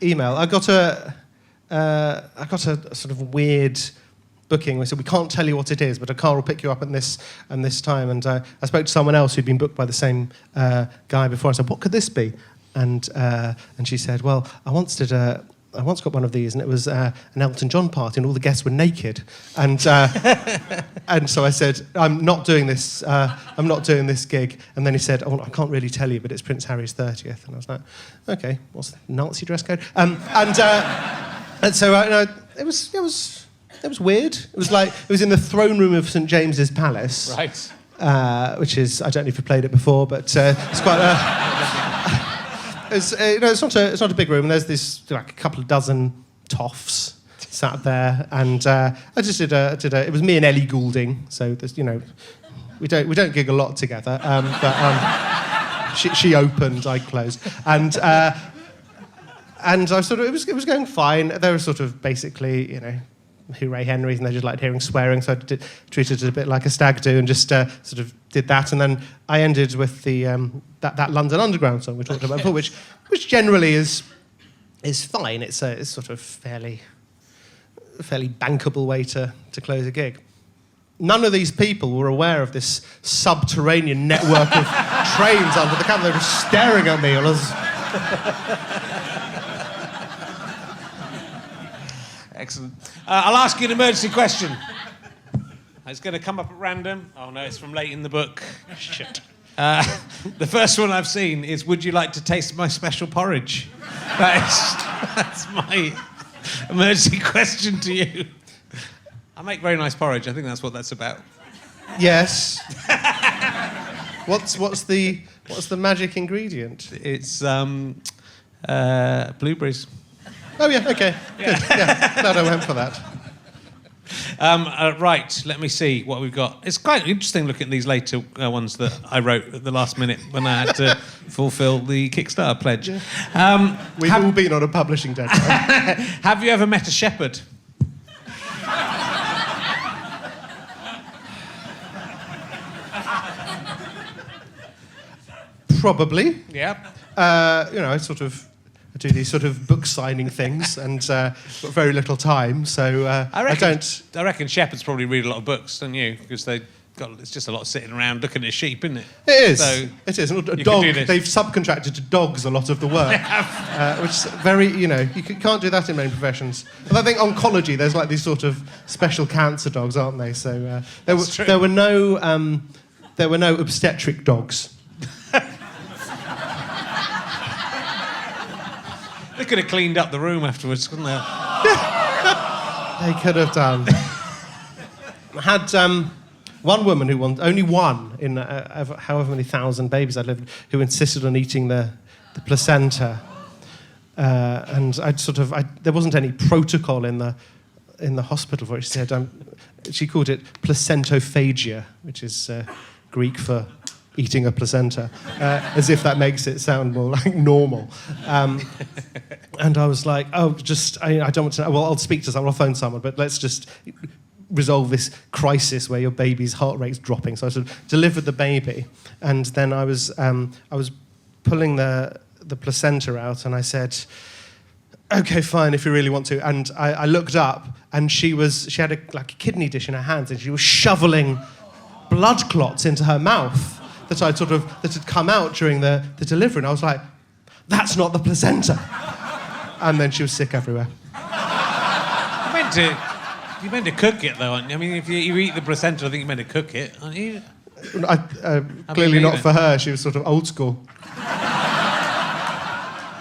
email. I got a sort of weird booking. We said, we can't tell you what it is, but a car will pick you up at this time. And I spoke to someone else who'd been booked by the same guy before. I said, what could this be? And she said, well, I once got one of these, and it was an Elton John party, and all the guests were naked. And and so I said, I'm not doing this gig. And then he said, oh, I can't really tell you, but it's Prince Harry's 30th. And I was like, okay, what's the Nazi dress code? And so it was weird. It was in the throne room of St James's Palace, right? Which is, I don't know if you played it before, but it's quite. It's not a big room. There's this like a couple of dozen toffs sat there, and I just did a. It was me and Ellie Goulding, so there's we don't gig a lot together, but she opened, I closed, and I sort of it was going fine. They were sort of basically hooray Henrys, and they just liked hearing swearing, so I treated it a bit like a stag do and just sort of did that. And then I ended with the that London Underground song we talked about before, which generally is fine. It's sort of fairly bankable way to close a gig. None of these people were aware of this subterranean network of trains under the camera. They were just staring at me. Excellent. I'll ask you an emergency question. It's going to come up at random. Oh, no, it's from late in the book. Shit. The first one I've seen is, would you like to taste my special porridge? That's my emergency question to you. I make very nice porridge. I think that's what that's about. Yes. What's the magic ingredient? It's blueberries. Oh, yeah, OK. Yeah. Good. Yeah, glad I went for that. Right, let me see what we've got. It's quite interesting looking at these later ones that I wrote at the last minute when I had to fulfil the Kickstarter pledge. We've all been on a publishing deadline. Have you ever met a shepherd? Probably. Yeah. I do these sort of book signing things, and got very little time, so I don't. I reckon shepherds probably read a lot of books, don't you? Because it's just a lot of sitting around looking at sheep, isn't it? It is. So it is. A dog. They've subcontracted to dogs a lot of the work, which is very. You can't do that in many professions. But I think oncology, there's like these sort of special cancer dogs, aren't they? So there were no obstetric dogs. They could have cleaned up the room afterwards, couldn't they? They could have done. I had one woman only one in however many thousand babies I lived, who insisted on eating the placenta, and there wasn't any protocol in the hospital for it. She said she called it placentophagia, which is Greek for eating a placenta, as if that makes it sound more like normal. And I was like, I don't want to know. Well, I'll speak to someone, I'll phone someone, but let's just resolve this crisis where your baby's heart rate's dropping. So I sort of delivered the baby, and then I was pulling the placenta out, and I said, okay, fine, if you really want to. And I looked up, and she had a kidney dish in her hands, and she was shoveling blood clots into her mouth that had come out during the delivery, and I was like, that's not the placenta. And then she was sick everywhere. You meant to cook it, though, aren't you? I mean, if you eat the placenta, I think you meant to cook it, aren't you? Clearly not for her. She was sort of old school.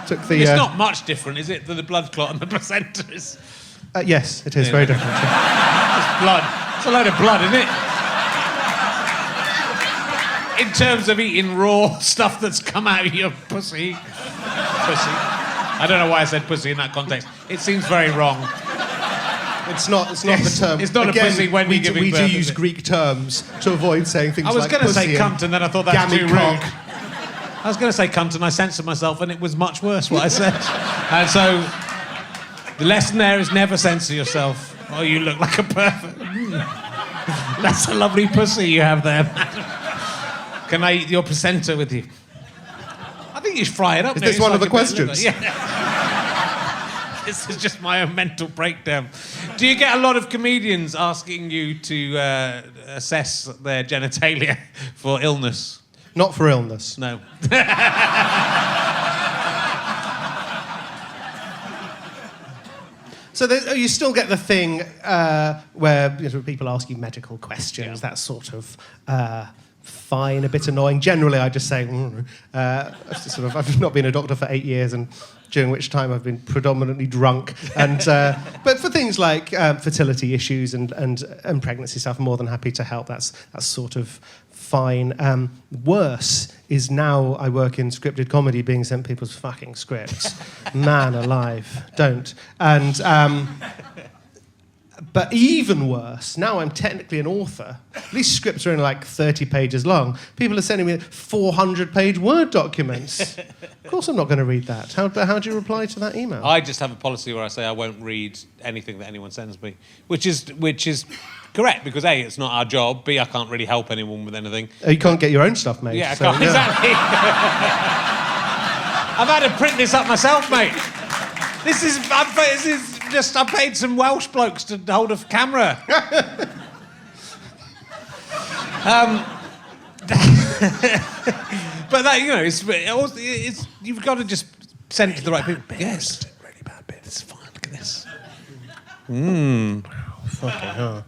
It's not much different, is it, than the blood clot and the placenta is? Yes, it is very different. It's blood. It's a load of blood, isn't it? In terms of eating raw stuff that's come out of your pussy. I don't know why I said pussy in that context. It seems very wrong. It's not the term. It's not Again, a pussy when you're giving we birth, do is use it? Greek terms to avoid saying things like I was going to say pussy cunt, and then I thought that's too rude. cock. I was going to say cunt, and I censored myself, and it was much worse what I said. And so, the lesson there is never censor yourself, or you look like a pervert. That's a lovely pussy you have there. Can I eat your placenta with you? I think you should fry it up. Is this one of the questions? Yeah. This is just my own mental breakdown. Do you get a lot of comedians asking you to assess their genitalia for illness? Not for illness. No. So you still get the thing where people ask you medical questions. That's sort of fine, a bit annoying. Generally, I just say, I've not been a doctor for 8 years, and during which time I've been predominantly drunk. And but for things like fertility issues and pregnancy stuff, I'm more than happy to help. That's sort of fine. Worse is now I work in scripted comedy, being sent people's fucking scripts. Man alive, don't. And but even worse, now I'm technically an author. These scripts are only like 30 pages long. People are sending me 400-page Word documents. Of course I'm not going to read that. How do you reply to that email? I just have a policy where I say I won't read anything that anyone sends me, which is correct, because A, it's not our job, B, I can't really help anyone with anything. You can't get your own stuff made. Yeah, I can't, exactly. I've had to print this up myself, mate. This is just, I paid some Welsh blokes to hold a camera. But that, it's you've got to just send it to the right people. Yes, really bad bit. It's fine. Look at this. Fucking hell.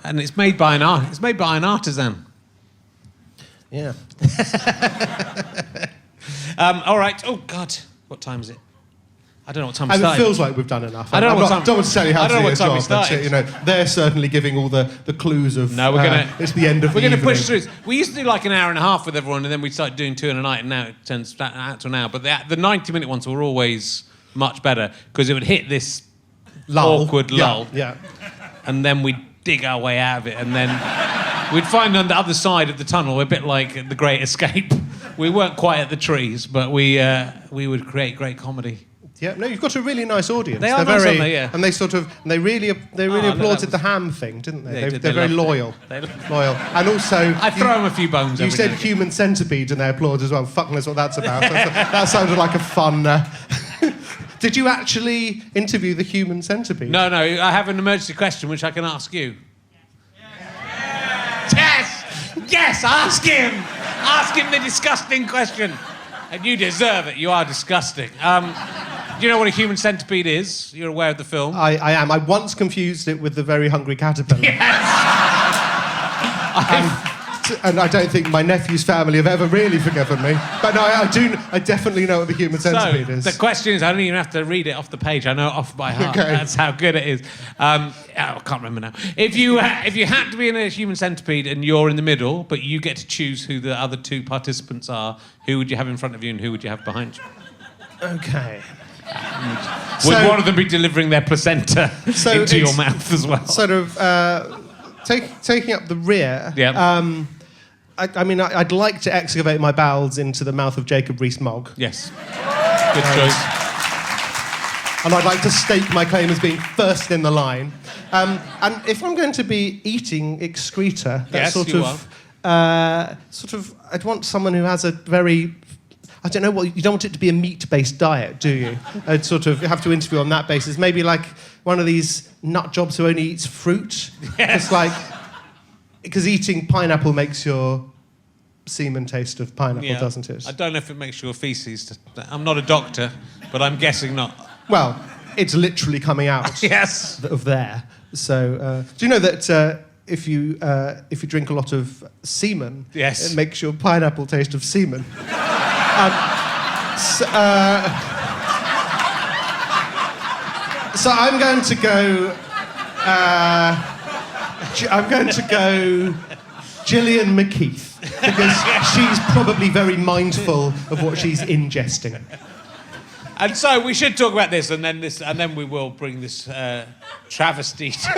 And it's made by an artisan. Yeah. All right. Oh God, what time is it? I don't know what time we started. It feels like we've done enough. I don't want to tell you how to do your job, started. but they're certainly giving all the clues of. No, we're gonna. It's the end of the evening. We're gonna push through. We used to do like an hour and a half with everyone, and then we'd start doing 2 in a night, and now it turns out to an hour. But the 90-minute ones were always much better because it would hit this awkward lull. Yeah. And then we'd dig our way out of it, and then we'd find on the other side of the tunnel, a bit like The Great Escape. We weren't quite at the trees, but we would create great comedy. Yeah, no, you've got a really nice audience. They are nice, aren't they? Yeah. And they really applauded the ham thing, didn't they? They're very loyal. Loyal. And also... I throw them a few bones. You said human centipede and they applauded as well. Fuck knows what that's about. That sounded like a fun... Did you actually interview the human centipede? No, I have an emergency question which I can ask you. Yes, ask him! Ask him the disgusting question. And you deserve it, you are disgusting. Do you know what a human centipede is? You're aware of the film? I am. I once confused it with the Very Hungry Caterpillar. Yes! And I don't think my nephew's family have ever really forgiven me. But no, I definitely know what the human centipede is. The question is, I don't even have to read it off the page. I know it off by heart. Okay. That's how good it is. I can't remember now. If you had to be in a human centipede and you're in the middle, but you get to choose who the other 2 participants are, who would you have in front of you and who would you have behind you? Okay. Would one of them be delivering their placenta into your mouth as well? Sort of taking up the rear. Yeah. I'd like to excavate my bowels into the mouth of Jacob Rees-Mogg. Yes. Good choice. And I'd like to stake my claim as being first in the line. And if I'm going to be eating excreta, that's I'd want someone who has a very... I don't know you don't want it to be a meat-based diet, do you? I'd sort of have to interview on that basis. Maybe like one of these nut jobs who only eats fruit. Yes. Because eating pineapple makes your semen taste of pineapple, doesn't it? I don't know if it makes your feces... I'm not a doctor, but I'm guessing not. Well, it's literally coming out yes. of there. So, do you know that if you drink a lot of semen, yes. it makes your pineapple taste of semen? So I'm going to go. I'm going to go Gillian McKeith because she's probably very mindful of what she's ingesting. And so we should talk about this, and then we will bring this travesty to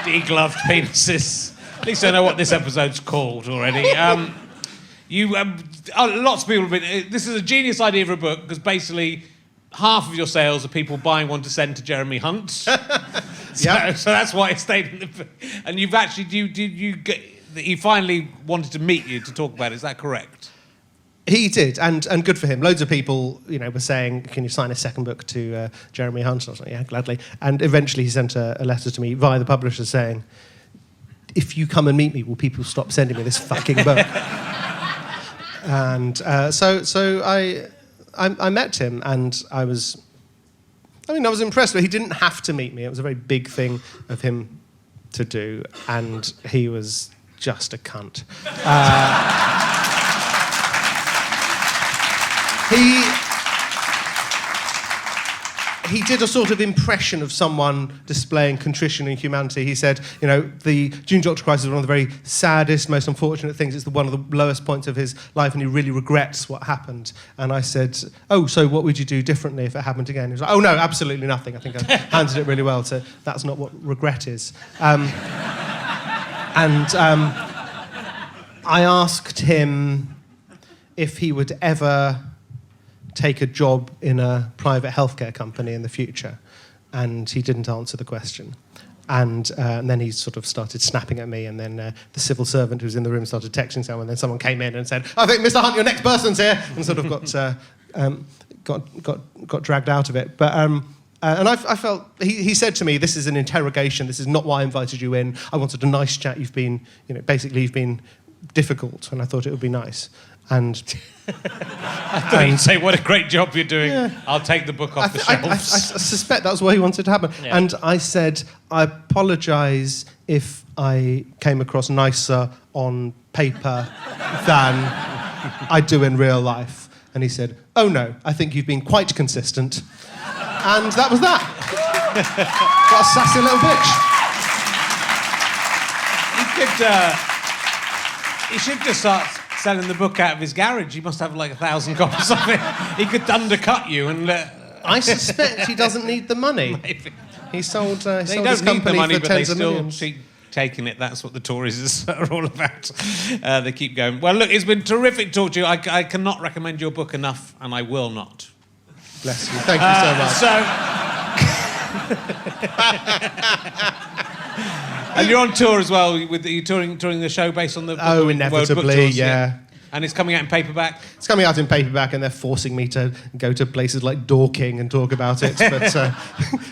degloved penises. At least I know what this episode's called already. Lots of people have been. This is a genius idea for a book because basically half of your sales are people buying one to send to Jeremy Hunt. So that's why it stayed in the book. And you've actually he finally wanted to meet you to talk about it. Is that correct? He did, and good for him. Loads of people, were saying, "Can you sign a second book to Jeremy Hunt?" I was like, "Yeah, gladly." And eventually, he sent a letter to me via the publisher saying, "If you come and meet me, will people stop sending me this fucking book?" And so I met him, and I was impressed. But he didn't have to meet me. It was a very big thing of him to do, and he was just a cunt. He did a sort of impression of someone displaying contrition and humanity. He said, the June Doctor crisis is one of the very saddest, most unfortunate things. It's one of the lowest points of his life, and he really regrets what happened. And I said, "Oh, so what would you do differently if it happened again?" He was like, "Oh, no, absolutely nothing. I think I handled it really well, so that's not what regret is." I asked him if he would ever take a job in a private healthcare company in the future, and he didn't answer the question. And then he sort of started snapping at me, and then the civil servant who was in the room started texting someone, and then someone came in and said, "I think, Mr. Hunt, your next person's here," and sort of got dragged out of it. But and I felt he said to me, "This is an interrogation. This is not why I invited you in. I wanted a nice chat. You've been difficult, and I thought it would be nice." And I thought you'd say, "What a great job you're doing. Yeah. I'll take the book off the shelves." I suspect that was what he wanted to happen. Yeah. And I said, "I apologise if I came across nicer on paper than I do in real life." And he said, "Oh no, I think you've been quite consistent." And that was that. What a sassy little bitch. He should just start selling the book out of his garage. He must have like 1,000 copies of it. He could undercut you and... I suspect he doesn't need the money. Maybe. He sold his company the money, for tens of millions. Keep taking it. That's what the Tories are all about. They keep going. Well, look, it's been terrific talking to you. I cannot recommend your book enough, and I will not. Bless you. Thank you so much. And you're on tour as well. You're touring the show based on the inevitably, World Book Tours, yeah. And it's coming out in paperback. It's coming out in paperback, and they're forcing me to go to places like Dorking and talk about it. But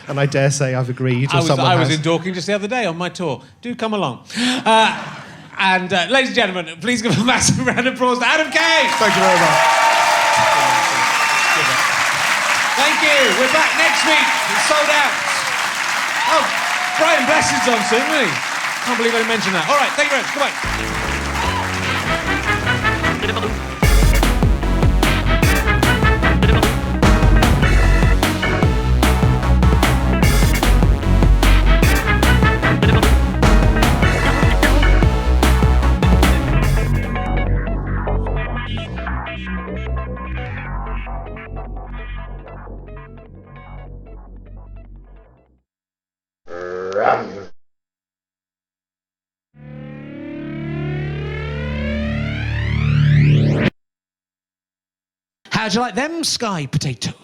and I dare say I've agreed. I was in Dorking just the other day on my tour. Do come along. And ladies and gentlemen, please give a massive round of applause to Adam Kay. Thank you very much. Thank you. We're back next week. It's sold out. Oh, Brian Blessed's on soon, isn't he? Can't believe I didn't mention that. All right, thank you very much. Goodbye. How'd you like them sky potatoes?